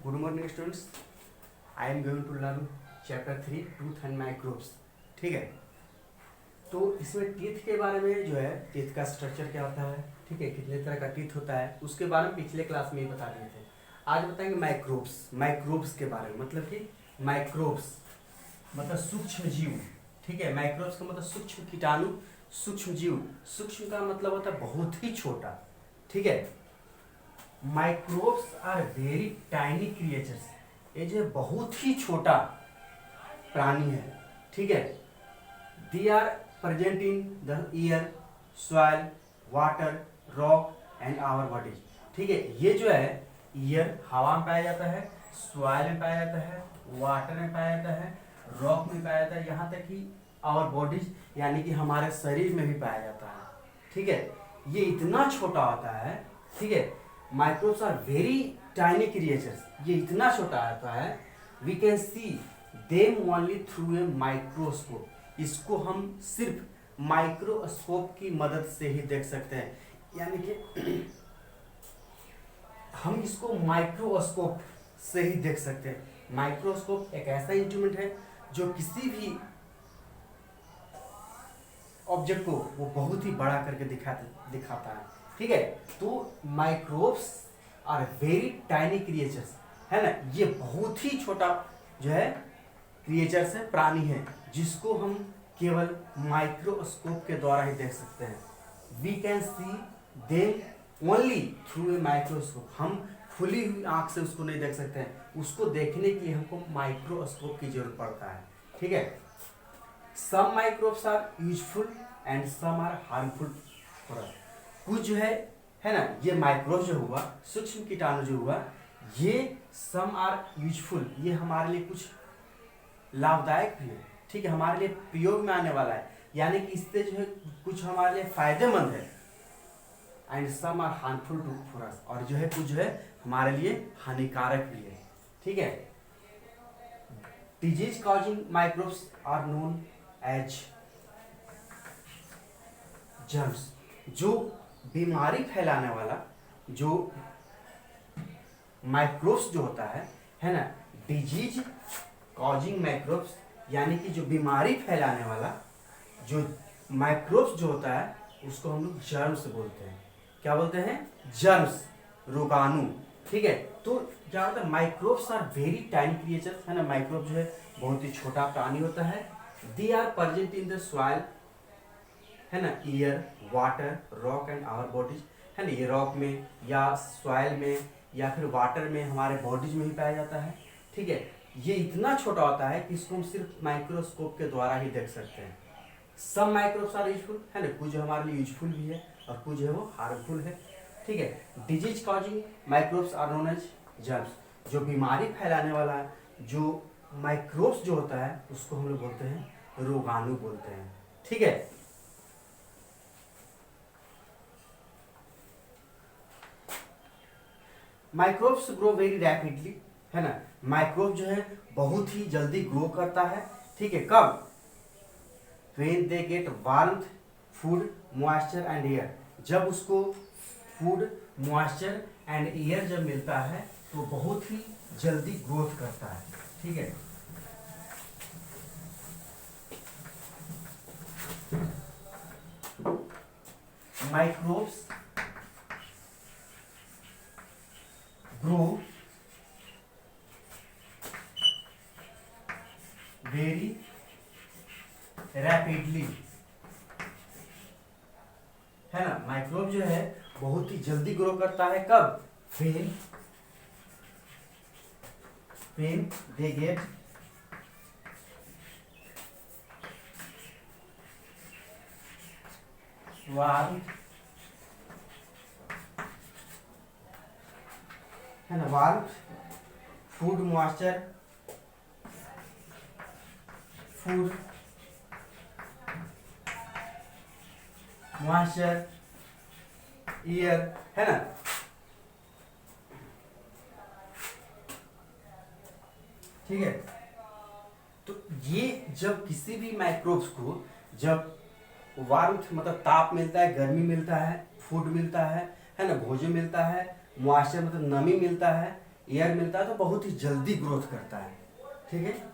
Good morning students. I am going to learn chapter 3 tooth and microbes. ठीक है, तो इसमें टीथ के बारे में जो है, टीथ का स्ट्रक्चर क्या होता है, ठीक है, कितने तरह का टीथ होता है, उसके बारे में पिछले क्लास में ही बता दिए थे। आज बताएंगे माइक्रोब्स। माइक्रोब्स के बारे में, मतलब कि माइक्रोब्स मतलब सूक्ष्म जीव। ठीक है, माइक्रोब्स का मतलब सूक्ष्म कीटाणु, सूक्ष्म जीव। सूक्ष्म का मतलब होता है बहुत ही छोटा। ठीक है, microbes are very tiny creatures. ये जो बहुत ही छोटा प्राणी है। ठीक है, they are present in the air, soil, water, rock and our bodies. ठीक है, ये जो है एयर हवा में पाया जाता है, सॉइल में पाया जाता है, वाटर में पाया जाता है, रॉक में पाया जाता है, यहाँ तक कि आवर बॉडीज यानी कि हमारे शरीर में भी पाया जाता है। ठीक है, ये इतना छोटा होता है। ठीक है, microbes are very tiny creatures. ये इतना छोटा होता है, we can see them only through a microscope. इसको हम सिर्फ माइक्रोस्कोप की मदद से ही देख सकते हैं, यानी कि हम इसको माइक्रोस्कोप से ही देख सकते हैं। माइक्रोस्कोप एक ऐसा इंस्ट्रूमेंट है जो किसी भी ऑब्जेक्ट को वो बहुत ही बड़ा करके दिखाता है। ठीक है, तो microbes are very tiny creatures, है ना। ये बहुत ही छोटा जो है क्रिएचर्स है, प्राणी है, जिसको हम केवल माइक्रोस्कोप के द्वारा ही देख सकते हैं। We can see them only through a microscope. हम खुली हुई आंख से उसको नहीं देख सकते हैं, उसको देखने के लिए हमको माइक्रोस्कोप की जरूरत पड़ता है। ठीक है, some microbes are useful and some are harmful for us. कुछ जो है ना, ये माइक्रोब जो हुआ, सूक्ष्म कीटाणु जो हुआ, ये सम आर यूजफुल, ये हमारे लिए कुछ लाभदायक भी है। ठीक है, हमारे लिए प्रयोग में आने वाला है, यानी कि इससे जो है कुछ हमारे लिए फायदेमंद है। And some are harmful to for us, और जो है कुछ जो है हमारे लिए हानिकारक भी है। ठीक है, disease causing microbes are known as germs. जो बीमारी फैलाने वाला जो माइक्रोब्स जो होता है ना, डिजीज कॉजिंग माइक्रोब्स, यानी कि जो बीमारी फैलाने वाला जो माइक्रोब्स जो होता है, उसको हम लोग जर्म्स बोलते हैं। क्या बोलते हैं? जर्म्स, रोगाणु। ठीक है, तो क्या होता है, microbes are very tiny creatures, है ना। माइक्रोब जो है बहुत ही छोटा प्राणी होता है। They are present in the soil, है ना, air, water, rock and our bodies, है ना। ये रॉक में या सॉइल में या फिर वाटर में, हमारे बॉडीज में ही पाया जाता है। ठीक है, ये इतना छोटा होता है कि इसको हम सिर्फ माइक्रोस्कोप के द्वारा ही देख सकते हैं। सब माइक्रोब्स आर यूजफुल, है ना, कुछ हमारे लिए यूजफुल भी है और कुछ है वो हार्मफुल है। ठीक है, disease causing microbes are known as germs. जो बीमारी फैलाने वाला जो माइक्रोब्स जो होता है, उसको हम लोग बोलते हैं रोगाणु बोलते हैं। ठीक है, माइक्रोब्स ग्रो वेरी रैपिडली, है ना। माइक्रोब जो है बहुत ही जल्दी ग्रो करता है। ठीक है, कब? When they get warmth, food, moisture and air. जब उसको फूड, मॉइस्चर एंड एयर जब मिलता है तो बहुत ही जल्दी ग्रोथ करता है। ठीक है, माइक्रोब्स ग्रो वेरी रैपिडली, है ना। माइक्रोब जो है बहुत ही जल्दी ग्रो करता है। कब? व्हेन दे गेट वार्म, है ना, warm, food, moisture, food, moisture, air, है ना। ठीक है, तो ये जब किसी भी माइक्रोब्स को जब वार्मथ मतलब ताप मिलता है, गर्मी मिलता है, फूड मिलता है ना, भोजन मिलता है, मॉइस्चर मतलब नमी मिलता है, एयर मिलता है तो बहुत ही जल्दी ग्रोथ करता है, ठीक है।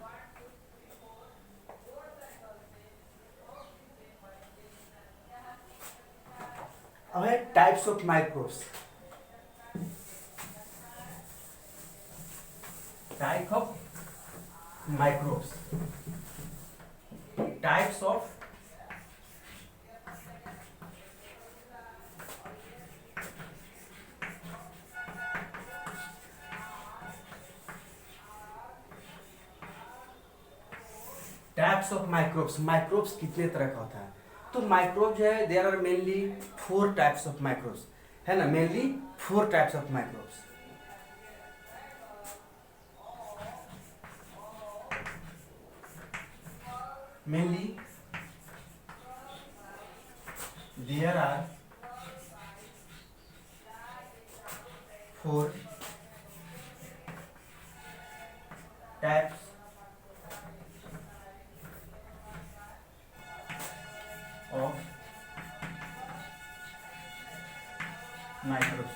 अब है types of microbes. Type of microbes, types of types of microbes. Microbes कितने तरह का होता है? तो माइक्रोब जो है there are mainly 4 types of microbes, है ना, mainly 4 types of microbes. Mainly there are 4 types of microbes,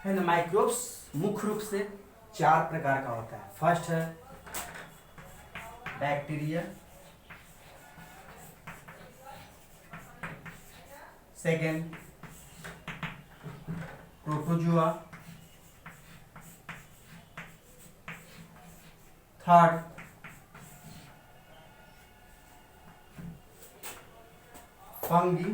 है ना। माइक्रोब्स मुख्य रूप से 4 प्रकार का होता है। फर्स्ट है bacteria, second protozoa, third fungi,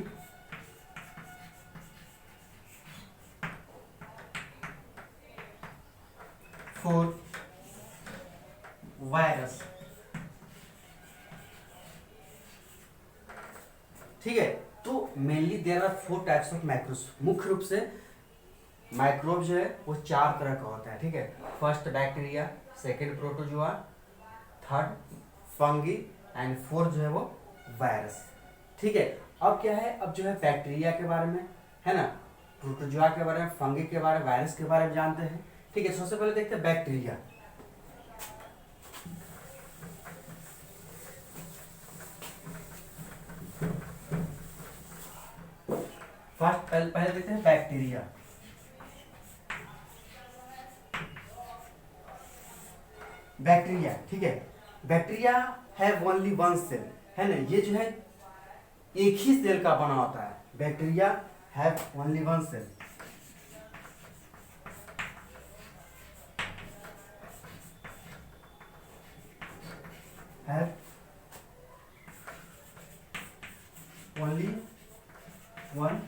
fourth virus, ठीक है। तो mainly there are 4 types of microbes. मुख्य रूप से माइक्रोब जो है वो 4 तरह का होता है, ठीक है। First bacteria, second protozoa, third fungi and fourth जो है वो वायरस, ठीक है। अब क्या है, अब जो है बैक्टीरिया के बारे में, है ना, प्रोटोजुआ के बारे में, फंगी के बारे में, वायरस के बारे में जानते हैं, ठीक है। सबसे पहले देखते हैं बैक्टीरिया। पहले देखते हैं बैक्टीरिया। बैक्टीरिया, ठीक है। Bacteria have only one cell, है ना, ये जो है एक ही सेल का बना होता है। Bacteria have only one cell. Have only one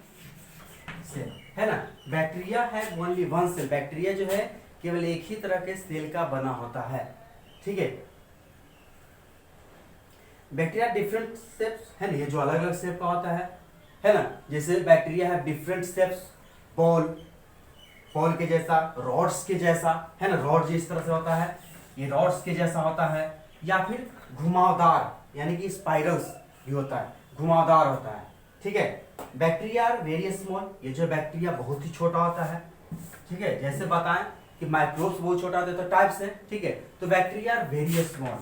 cell, है ना। Bacteria have only one cell. Bacteria जो है केवल एक ही तरह के सेल का बना होता है, ठीक है। बैक्टीरिया डिफरेंट शेप्स, है ना, ये जो अलग अलग शेप का होता है ना। जैसे बैक्टीरिया है डिफरेंट शेप्स, बॉल, बॉल के जैसा, रॉड्स के जैसा, है ना, रॉड जिस तरह से होता है ये रॉड्स के जैसा होता है, या फिर घुमावदार यानी कि स्पाइरल्स भी होता है, घुमावदार होता है, ठीक है। बैक्टीरिया आर वेरी स्मॉल, ये जो बैक्टीरिया बहुत ही छोटा होता है, ठीक है। जैसे बताएं कि माइक्रोब्स बहुत छोटा होता है तो टाइप्स है, ठीक है। तो bacteria are very small.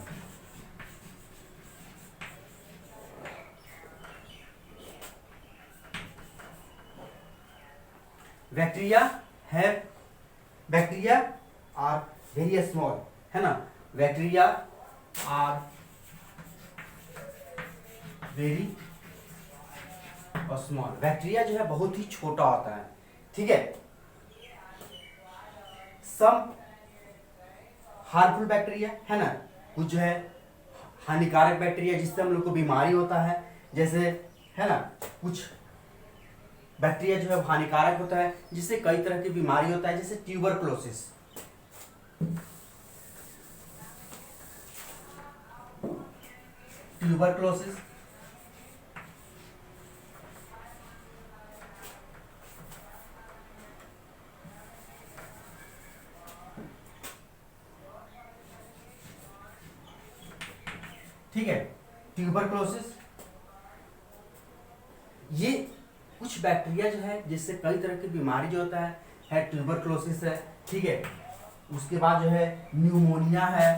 Bacteria are very small, है ना। Bacteria are very small. Bacteria जो है बहुत ही छोटा होता है, ठीक है। सम हार्मफुल बैक्टीरिया, है ना, कुछ जो है हानिकारक बैक्टीरिया जिससे हम लोग को बीमारी होता है, जैसे, है ना, कुछ बैक्टीरिया जो है हानिकारक होता है जिससे कई तरह की बीमारी होता है, जैसे ट्यूबरक्लोसिस। ट्यूबरक्लोसिस, ठीक है। ट्यूबरक्लोसिस ये कुछ बैक्टीरिया जो है जिससे कई तरह की बीमारी जो होता है ट्यूबरक्लोसिस है, ठीक है। उसके बाद जो है न्यूमोनिया है,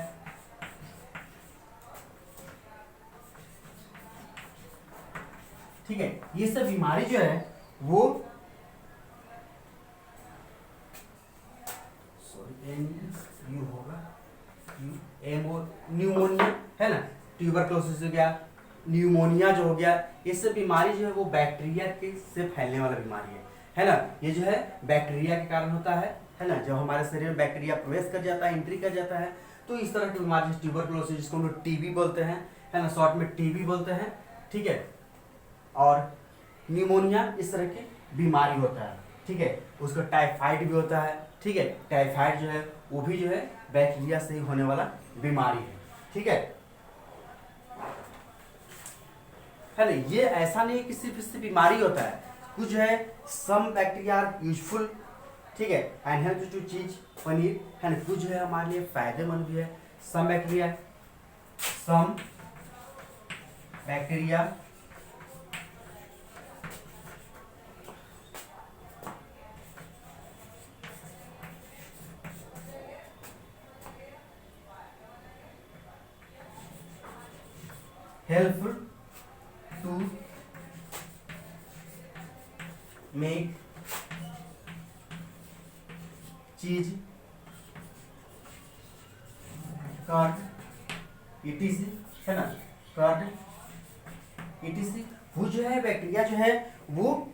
ठीक है। ये सब बीमारी जो है वो सॉरी न्यूमोनिया है ना, ट्यूबरक्लोसिस हो गया, न्यूमोनिया जो हो गया, ये सब बीमारी जो है वो बैक्टीरिया के से फैलने वाला बीमारी है ना। ये जो है बैक्टीरिया के कारण होता है ना। जब हमारे शरीर में बैक्टीरिया प्रवेश कर जाता है, एंट्री कर जाता है, तो इस तरह की बीमारी ट्यूबरक्लोसिस, जिसको हम लोग टीबी बोलते हैं, है ना, शॉर्ट में टीबी बोलते हैं, ठीक है। और न्यूमोनिया इस तरह की बीमारी होता है, ठीक है। उसको टाइफाइड भी होता है, ठीक है। टाइफाइड जो है वो भी जो है बैक्टीरिया से ही होने वाला बीमारी है, ठीक है ना। ये ऐसा नहीं कि सिर्फ इससे बीमारी होता है, कुछ जो है सम बैक्टीरिया आर यूजफुल, ठीक है, एंड हेल्प टू चीज पनीर, है ना। कुछ जो है हमारे लिए फायदेमंद भी है। सम bacteria helpful to make cheese, curd, etc, है ना, कर्ड etc। वो जो है बैक्टीरिया जो है वो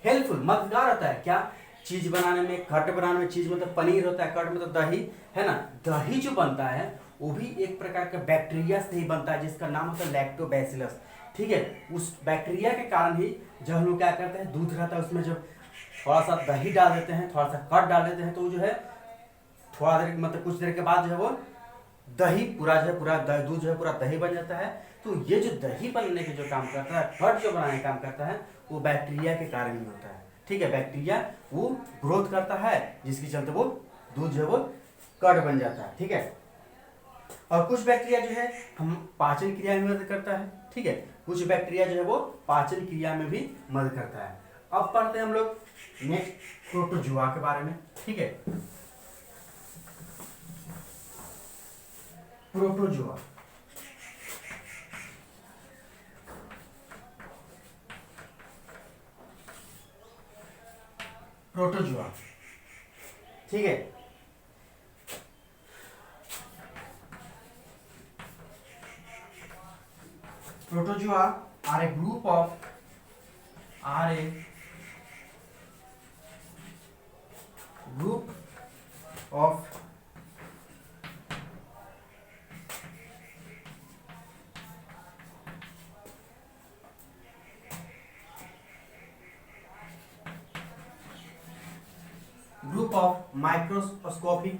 हेल्पफुल, मददगार होता है क्या, चीज बनाने में, कर्ड बनाने में। चीज मतलब पनीर होता है, कर्ड मतलब दही, है ना। दही जो बनता है वो भी एक प्रकार का बैक्टीरिया से ही बनता है, जिसका नाम होता है लैक्टोबैसिलस, ठीक है। उस बैक्टीरिया के कारण ही जब हम लोग क्या करते हैं, दूध रहता है उसमें जब थोड़ा सा दही डाल देते हैं, थोड़ा सा कर्ड डाल देते हैं, तो जो है थोड़ा देर मतलब कुछ देर के बाद जो है वो दही पूरा जो है पूरा दूध जो है पूरा दही बन जाता है। तो ये जो दही बनने के जो काम करता है, कर्ड जो बनाने का काम करता है, वो बैक्टीरिया के कारण ही होता है, ठीक है। बैक्टीरिया वो ग्रोथ करता है, जिसके चलते वो दूध जो है वो कर्ड बन जाता है, ठीक है। और कुछ बैक्टीरिया जो है हम पाचन क्रिया में मदद करता है, ठीक है। कुछ बैक्टीरिया जो है वो पाचन क्रिया में भी मदद करता है। अब पढ़ते हैं हम लोग नेक्स्ट प्रोटोजुआ के बारे में, ठीक है। प्रोटोजुआ ठीक है। Protozoa are a group of microscopic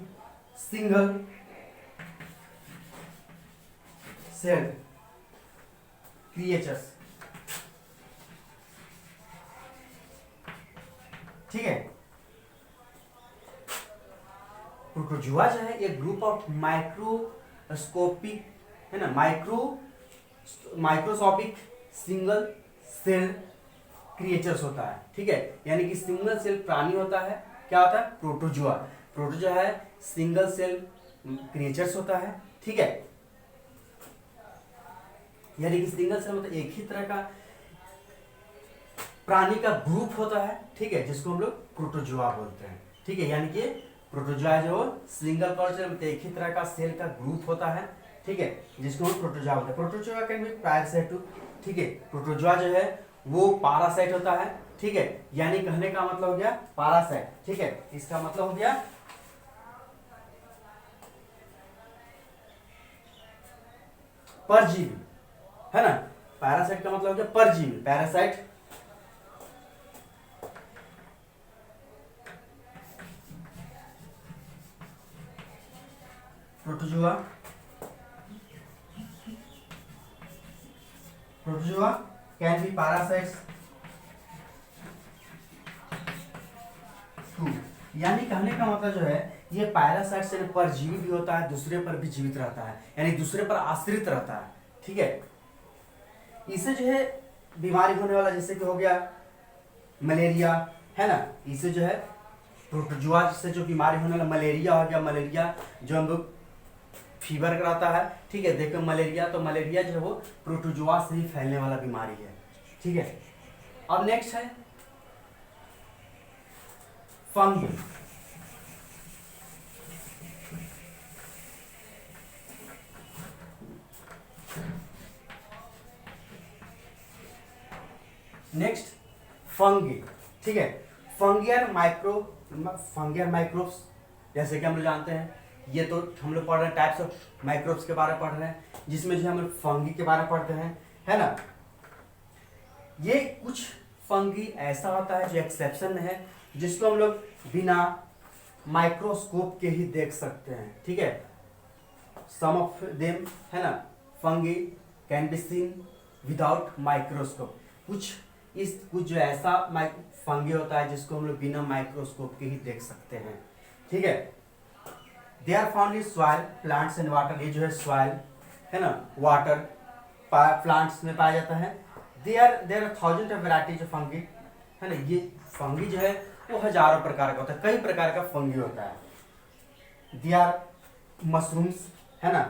single cell creatures, ठीक है। प्रोटोजुआ जो है एक ग्रुप ऑफ माइक्रोस्कोपिक, है ना, माइक्रोस्कोपिक सिंगल सेल क्रिएचर्स होता है, ठीक है। यानी कि सिंगल सेल प्राणी होता है, क्या होता है, प्रोटोजुआ। प्रोटोजुआ है सिंगल सेल क्रिएचर्स होता है, ठीक है। यानी कि सिंगल सेल मतलब एक ही तरह का प्राणी का ग्रुप होता है, ठीक है, जिसको हम लोग प्रोटोजुआ बोलते हैं, ठीक है। यानी कि प्रोटोजुआ जो सिंगल सेल मतलब एक ही तरह का सेल का ग्रुप होता है, ठीक है, जिसको हम प्रोटोजुआ बोलते हैं। प्रोटोजुआ कैन बी पैरासाइट, ठीक है। प्रोटोजुआ जो है वो पैरासाइट होता है, ठीक है। यानी कहने का मतलब हो गया पैरासाइट, ठीक है। इसका मतलब हो गया परजीवी, है ना। पैरासाइट का मतलब हो गया परजीवी, parasite. Protozoa can be parasites too. यानी कहने का मतलब जो है ये पैरासाइट से परजीवी भी होता है, दूसरे पर भी जीवित रहता है, यानी दूसरे पर आश्रित रहता है, ठीक है। इसे जो है बीमारी होने वाला जैसे कि हो गया मलेरिया, है ना। इसे जो है प्रोटोजुआ से जो बीमारी होने वाला मलेरिया हो गया, मलेरिया जो हम लोग फीवर कराता है, ठीक है। देखो मलेरिया, तो मलेरिया जो है वो प्रोटोजुआ से ही फैलने वाला बीमारी है, ठीक है। अब नेक्स्ट है फंगी। नेक्स्ट फंगी, ठीक है। फंगियर माइक्रोब्स, जैसे कि हम लोग जानते हैं, ये तो हम लोग पढ़ रहे हैं टाइप्स ऑफ माइक्रोब्स के बारे में पढ़ रहे हैं, जिसमें जो हम लोग फंगी के बारे में पढ़ते हैं, है ना। ये कुछ फंगी ऐसा होता है जो एक्सेप्शन है, जिसको हम लोग बिना माइक्रोस्कोप के ही देख सकते हैं, ठीक है। सम ऑफ देम, है ना, fungi can be seen without microscope. कुछ जो ऐसा फंगी होता है जिसको हम लोग बिना माइक्रोस्कोप के ही देख सकते हैं, ठीक है। They are found in soil, plants and water. ये जो है सॉइल, है ना, वाटर, प्लांट्स में पाया जाता है। There are thousand of varieties of fungi, है ना। ये फंगी जो है वो हजारों प्रकार का होता है, कई प्रकार का फंगी होता है। दे आर मशरूम्स, है ना।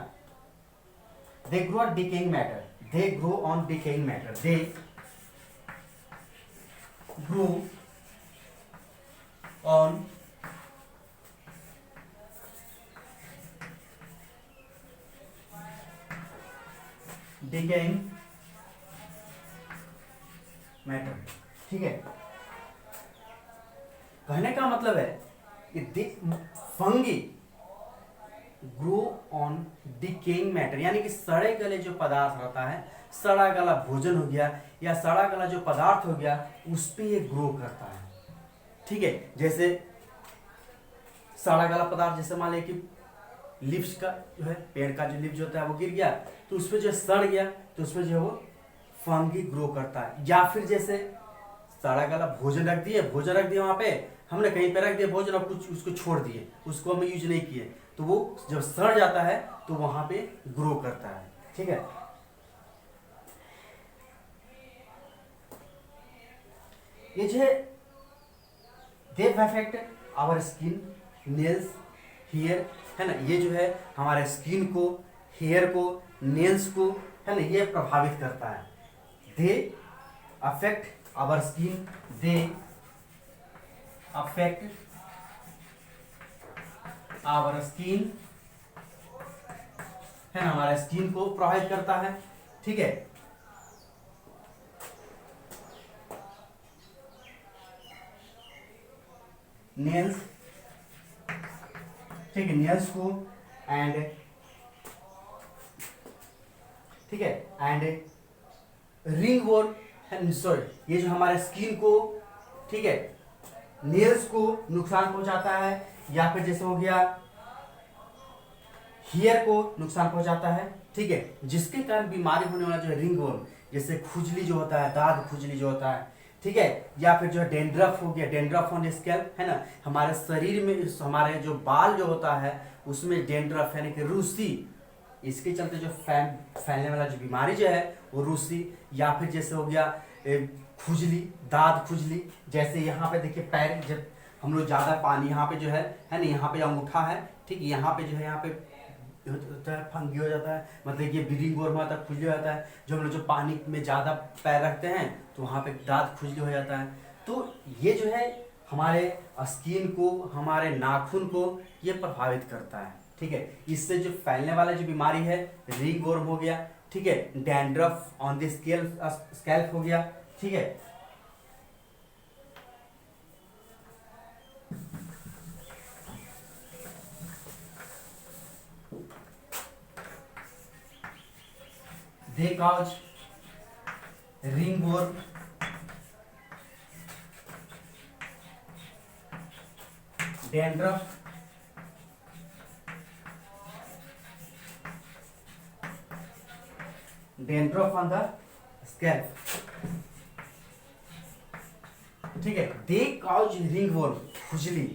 They grow on decaying matter, they grow on decaying matter, they grow on decaying matter, ठीक है। कहने का मतलब है कि fungi grow on decaying matter, यानी कि सड़े गले जो पदार्थ रहता है, सड़ा गला भोजन हो गया या सड़ा गला जो पदार्थ हो गया, उस पे ये ग्रो करता है, ठीक है। जैसे सड़ा गला पदार्थ, जैसे मान लिया कि लिप्स का जो है, पेड़ का जो लिप्स होता है वो गिर गया, तो उसपे जो सड़ गया, तो उसपे जो है वो फंगी ग्रो करता है। या फिर जैसे सड़ा गला भोजन रख दिए वहां पे, हमने कहीं पे रख दिया भोजन और कुछ उसको छोड़ दिए, उसको हम यूज नहीं किए, तो वो जब सड़ जाता है तो वहां पे ग्रो करता है, ठीक है। ये जो है they affect our skin, nails, hair, है ना। ये जो है हमारे स्किन को, हेयर को, नेल्स को, है ना, ये प्रभावित करता है। They affect our skin, they affect our skin, है ना, हमारे स्किन को प्रभावित करता है, ठीक है। नेल्स, ठीक है, नेल्स को, एंड ठीक है, एंड रिंग वर्म, सॉरी, ये जो हमारे स्किन को, ठीक है, नेल्स को नुकसान पहुंचाता है, या फिर जैसे हो गया हेयर को नुकसान पहुंचाता है, ठीक है। जिसके कारण बीमारी होने वाला जो है रिंग वर्म, जैसे खुजली जो होता है, दाद खुजली जो होता है, ठीक है, या फिर जो है डेंड्रफ हो गया, डेंड्रफ ऑन स्कैल्प, है ना। हमारे शरीर में हमारे जो बाल जो होता है उसमें डेंड्रफ, यानी कि रूसी, इसके चलते जो फैलने वाला जो बीमारी जो है वो रूसी, या फिर जैसे हो गया खुजली, दाद खुजली। जैसे यहाँ पे देखिए पैर, जब हम लोग ज़्यादा पानी यहाँ पे जो है ना, यहाँ पे अंगूठा है, ठीक है, यहाँ पे जो है, यहाँ पे होता है फंगी हो जाता है, मतलब ये ब्रीदिंग और होता है, खुजली हो जाता है। जो हम लोग जो पानी में ज़्यादा पैर रखते हैं तो वहाँ पे दांत खुजली हो जाता है। तो ये जो है हमारे स्किन को, हमारे नाखून को ये प्रभावित करता है, ठीक है। इससे जो फैलने वाला जो बीमारी है, रिंग वर्म हो गया, ठीक है, डैंड्रफ ऑन द स्कैल्प हो गया, ठीक है। They cause ringworm, dandruff, on the scalp, ठीक है। दे काउज रिंगवर्म, खुजली,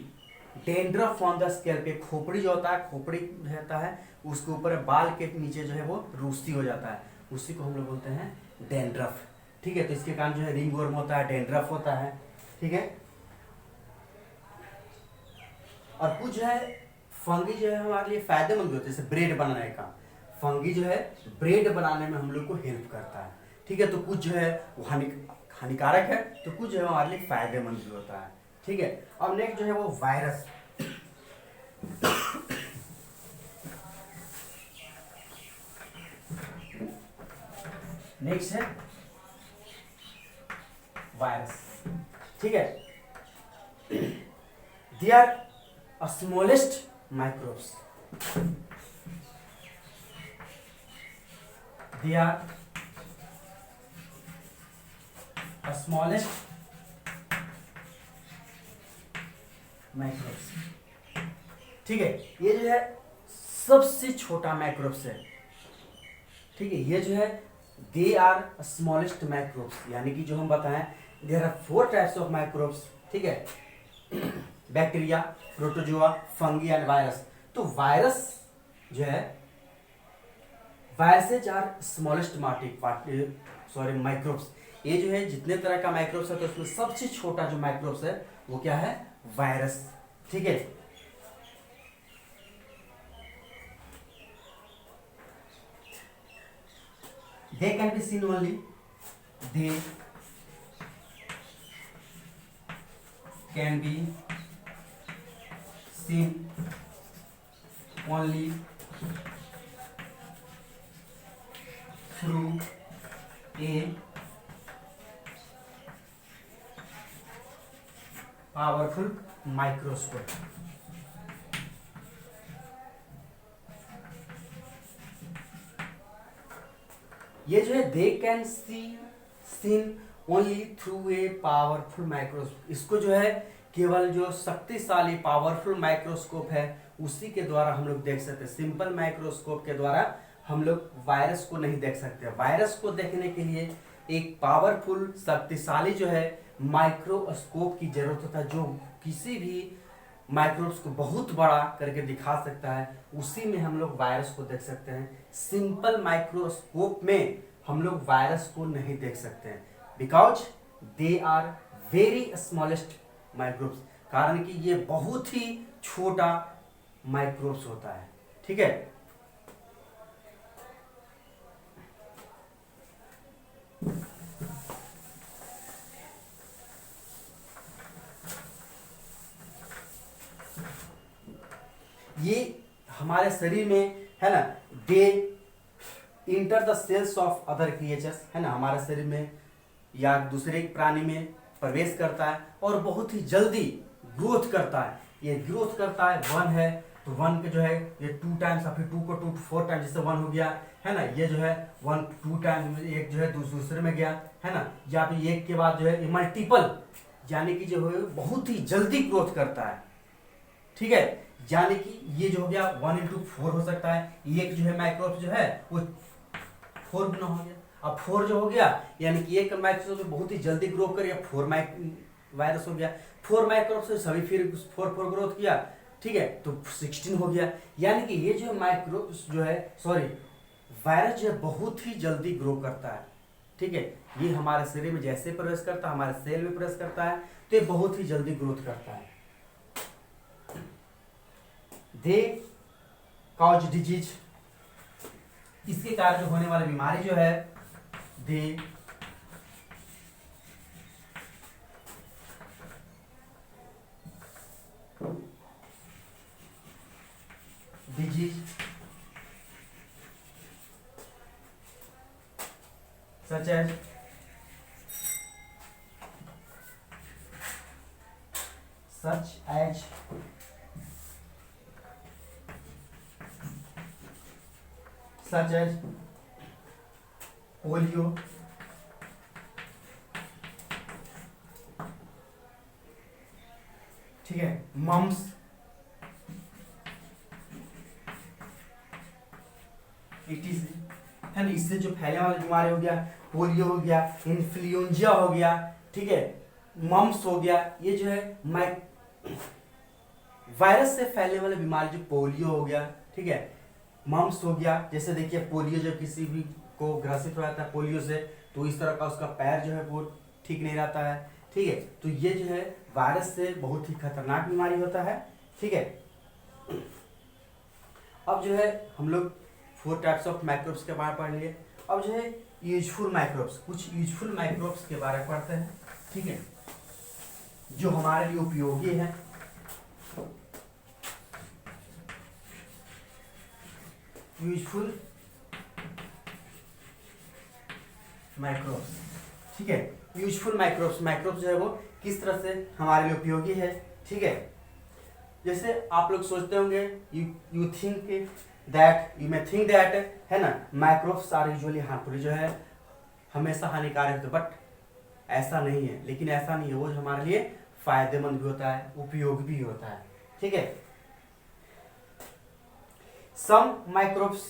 डेंड्रफ ऑन द स्कैल्प, खोपड़ी जो होता है, खोपड़ी रहता है उसके ऊपर बाल के नीचे जो है वो रूसी हो जाता है, उसी को हम लोग बोलते हैं डेंड्रफ, ठीक है। तो इसके कारण जो है रिंगवर्म होता है, डेंड्रफ होता है, ठीक है। और कुछ जो है फंगी जो है हमारे लिए फायदेमंद भी होते हैं, जैसे ब्रेड बनाने का, फंगी जो है ब्रेड बनाने में हम लोग को हेल्प करता है, ठीक है। तो कुछ जो है वो हानिकारक है, तो कुछ जो है हमारे लिए फायदेमंद भी होता है, ठीक है। अब नेक्स्ट जो है वो वायरस, नेक्स्ट है वायरस, ठीक है। They are smallest microbes, they are smallest microbes, ठीक है। ये जो है सबसे छोटा माइक्रोब्स है, ठीक है। ये जो है दे आर स्मॉलेस्ट माइक्रोब्स, यानी कि जो हम बताएं there are 4 types of microbes, ठीक है। Bacteria, protozoa, fungi and virus. तो वायरस जो है, वायरसेज आर स्मॉलेस्ट माइक्रोब्स। ये जो है जितने तरह का माइक्रोब्स है तो उसमें सबसे छोटा जो माइक्रोब्स है वो क्या है, वायरस, ठीक है। They can be seen only, they can be seen only through a powerful microscope. ये जो है they can seen only through a powerful microscope, इसको जो है केवल जो शक्तिशाली पावरफुल माइक्रोस्कोप है उसी के द्वारा हम लोग देख सकते हैं। सिंपल माइक्रोस्कोप के द्वारा हम लोग वायरस को नहीं देख सकते। वायरस को देखने के लिए एक पावरफुल शक्तिशाली जो है माइक्रोस्कोप की जरूरत होता है, जो किसी भी माइक्रोब्स को बहुत बड़ा करके दिखा सकता है। उसी में हम लोग वायरस को देख सकते हैं। सिंपल माइक्रोस्कोप में हम लोग वायरस को नहीं देख सकते हैं, because they are very smallest microbes, कारण कि ये बहुत ही छोटा माइक्रोब्स होता है, ठीक है। ये हमारे शरीर में है ना, they enter the cells of other creatures, है ना, हमारे शरीर में या दूसरे प्राणी में प्रवेश करता है और बहुत ही जल्दी ग्रोथ करता है। ये ग्रोथ करता है, 1 है तो 1 के जो है ये 2 टाइम्स, फिर 2 को 2 4 टाइम्स, जैसे 1 हो गया, है ना। ये जो है 1 2 टाइम्स, एक जो है दूसरे में गया, है ना। या फिर एक के बाद जो है मल्टीपल, यानी कि जो है बहुत ही जल्दी ग्रोथ करता है, ठीक है। यानी कि ये जो हो गया 1 into 4 हो सकता है। एक जो है माइक्रोब जो है वो 4 गुना हो गया। अब 4 जो हो गया यानी कि एक माइक्रोब बहुत ही जल्दी ग्रो कर गया, 4 वायरस हो गया। 4 माइक्रोब से सभी फिर 4 ग्रोथ किया, ठीक है, तो 16 हो गया। यानी कि ये जो माइक्रोब जो है वायरस जो है बहुत ही जल्दी ग्रो करता है, ठीक है। ये हमारे शरीर में जैसे प्रवेश करता है, हमारे सेल में प्रवेश करता है, तो ये बहुत ही जल्दी ग्रोथ करता है। दे कॉज डिजीज, इसके कारण जो होने वाली बीमारी जो है, दे डिजीज such as polio, ठीक है, मम्स, है ना। इससे जो फैलने वाली बीमारी हो गया, पोलियो हो गया, इन्फ्लुएंजा हो गया, ठीक है, मम्स हो गया। ये जो है वायरस से फैलने वाली बीमारी, जो पोलियो हो गया, ठीक है, मम्स हो गया। जैसे देखिए पोलियो जब किसी भी को ग्रसित हो जाता है पोलियो से, तो इस तरह का उसका पैर जो है वो ठीक नहीं रहता है, ठीक है। तो ये जो है वायरस से बहुत ही खतरनाक बीमारी होता है, ठीक है। अब जो है हम लोग 4 टाइप्स ऑफ माइक्रोब्स के बारे में पढ़ लिए। अब जो है यूजफुल माइक्रोब्स, कुछ यूजफुल माइक्रोब्स के बारे में पढ़ते हैं, ठीक है, जो हमारे लिए उपयोगी है। यूजफुल माइक्रोब्स, ठीक है। यूजफुल माइक्रोब्स, माइक्रोब्स जो है वो किस तरह से हमारे लिए उपयोगी है, ठीक है। जैसे आप लोग सोचते होंगे, you think that, you may think that, है ना, माइक्रोब्स आर यूजुअली हार्मफुल, जो है हमेशा हानिकारक है, बट ऐसा नहीं है। लेकिन ऐसा नहीं है, वो हमारे लिए फायदेमंद भी होता है, उपयोगी भी होता है, ठीक है। Some microbes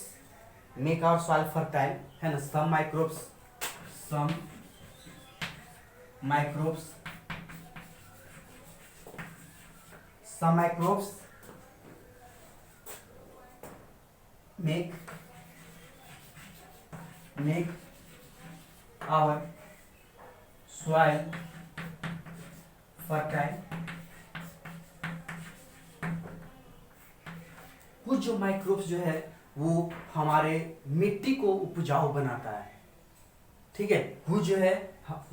make our soil fertile, है ना, some microbes make our soil fertile। कुछ जो माइक्रोब्स जो है वो हमारे मिट्टी को उपजाऊ बनाता है, ठीक है। कुछ जो है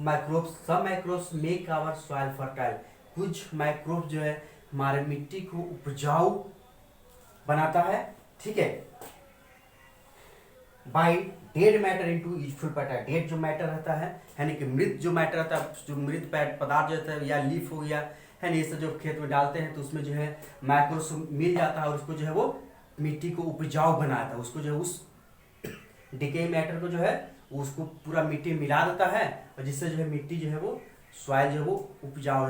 माइक्रोब्स, सब microbes make our soil fertile, कुछ माइक्रोब्स जो है हमारे मिट्टी को उपजाऊ बनाता है, ठीक है। By dead matter into useful matter, dead जो मैटर रहता है, यानी कि मृत जो मैटर रहता है, जो मृत पदार्थ जो रहता है, या लीफ हो गया, है ना, ये सब जो खेत में डालते हैं तो उसमें जो है माइक्रोब्स मिल जाता है और उसको जो है वो मिट्टी को उपजाऊ बनाता है, उसको जो है उस डिके मैटर को जो है उसको पूरा मिट्टी मिला देता है, और जिससे जो है मिट्टी जो है वो सॉइल जो है वो उपजाऊ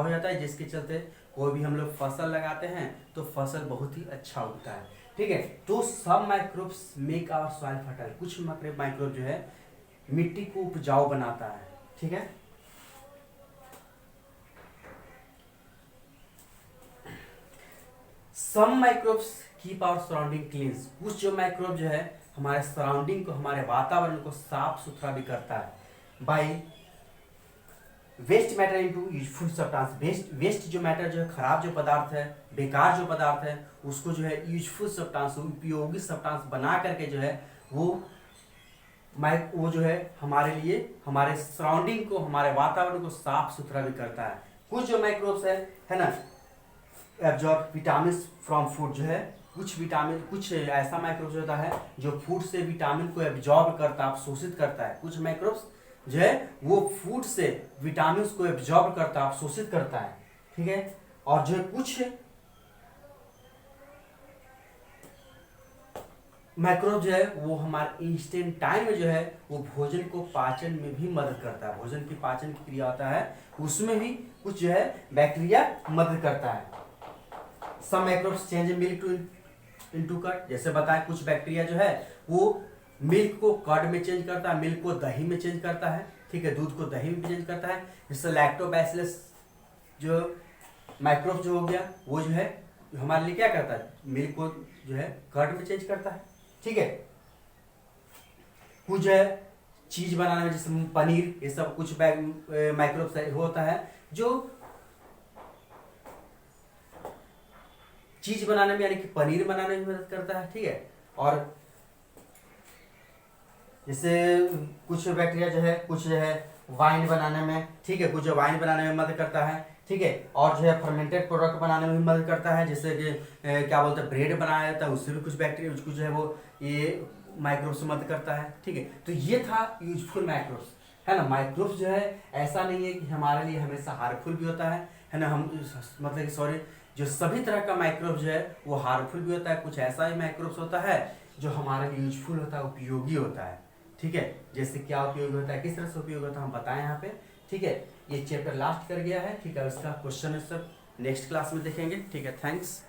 हो जाता है, जिसके चलते कोई भी हम लोग फसल लगाते हैं तो फसल बहुत ही अच्छा उगता है, ठीक है। तो सब microbes make our soil fertile, कुछ माइक्रोब जो है मिट्टी को उपजाऊ बनाता है, ठीक है। Some microbes keep our surrounding clean, कुछ जो माइक्रोब जो है हमारे सराउंडिंग को, हमारे वातावरण को साफ सुथरा भी करता है। By waste matter into useful substance, waste जो मैटर जो है, खराब जो पदार्थ है, बेकार जो पदार्थ है, उसको जो है यूजफुल सब्सटेंस, उपयोगी सब्सटेंस बना करके जो है वो जो है हमारे लिए, हमारे सराउंडिंग को, हमारे वातावरण को साफ सुथरा भी करता है। कुछ जो माइक्रोब्स है ना, एब्जॉर्ब विटामिन फ्रॉम फूड, जो है कुछ विटामिन, कुछ ऐसा माइक्रोब्स होता है जो फूड से विटामिन को एब्जॉर्ब करता है, अवशोषित करता है। कुछ माइक्रोब्स जो है वो फूड से विटामिन को एब्जॉर्ब करता है, अवशोषित करता है, ठीक है। और जो है कुछ माइक्रोब जो है वो हमारे इंस्टेंट टाइम में जो है वो भोजन को पाचन में भी मदद करता है, भोजन की पाचन की क्रिया होता है उसमें भी कुछ जो है बैक्टीरिया मदद करता है। Some microbes change milk to into curd, जैसे बताएं कुछ बैक्टीरिया जो है वो मिल्क को कर्ड में चेंज करता है, मिल्क को दही में चेंज करता है, ठीक है, दूध को दही में चेंज करता है। जैसे लैक्टोबैसिलस जो माइक्रोब जो हो गया वो जो है हमारे लिए क्या करता है, मिल्क को जो है कर्ड में चेंज करता है, ठीक है। कुछ जो है चीज बनाने में, जैसे पनीर, ये सब कुछ माइक्रोब्स होता है जो चीज बनाने में, यानी कि पनीर बनाने में मदद करता है, ठीक है। और जैसे कुछ बैक्टीरिया जो है, कुछ जो है वाइन बनाने में, ठीक है, कुछ वाइन बनाने में मदद करता है, ठीक है। और जो है फर्मेंटेड प्रोडक्ट बनाने में भी मदद करता है, जैसे कि क्या बोलते हैं ब्रेड बनाया जाता है, उससे भी कुछ बैक्टीरिया, कुछ जो है वो ये माइक्रोब्स से मदद करता है, ठीक है। तो ये था यूजफुल माइक्रोब्स, है ना। माइक्रोब्स जो है ऐसा नहीं है कि हमारे लिए हमेशा हार्मफुल भी होता है ना, हम मतलब सॉरी, जो सभी तरह का माइक्रोब जो है वो हार्मफुल भी होता है, कुछ ऐसा ही माइक्रोब्स होता है जो हमारे लिए यूजफुल होता है, उपयोगी होता है, ठीक है। जैसे क्या उपयोग होता है, किस तरह से उपयोग होता है हम बताएं यहाँ पे, ठीक है। ये चैप्टर लास्ट कर गया है, ठीक है, उसका क्वेश्चन है सब नेक्स्ट क्लास में देखेंगे, ठीक है। थैंक्स।